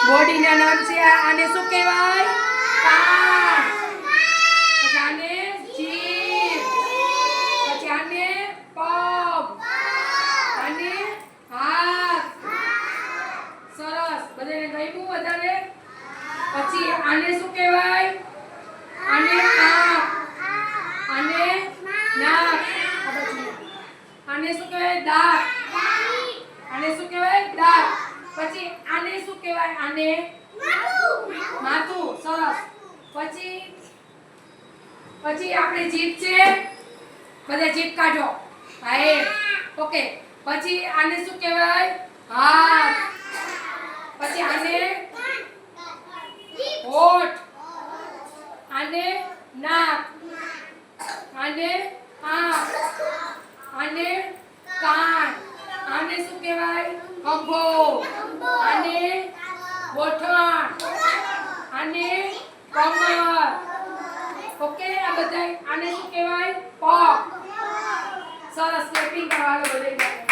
બોડીના નામ છે આને શું કહેવાય? કાન. પછી આને જીભ. પછી આને પગ. આને હાથ. સરસ. બધાને ગમ્યું વધારે? પછી આને શું કહેવાય? આને આંખ. આને નાક. આને શું કહેવાય? દાંત. આને શું કહેવાય? દાંત. પછી આને શું કહેવાય? આને માથું. સરસ. પછી આપણે જીભ છે, બધા જીભ કાઢો. હા એ ઓકે. પછી આને શું કહેવાય? હાથ. પછી આને હોઠ. આને નાક. આને આંખ. આને કાન. આને શું કહેવાય? ખંભો. આને ગોઠણ. આને કમર. ઓકે. આ બધા આને શું કહેવાય? પગ. સરસ. ક્લેપિંગ કરવાનું બધે.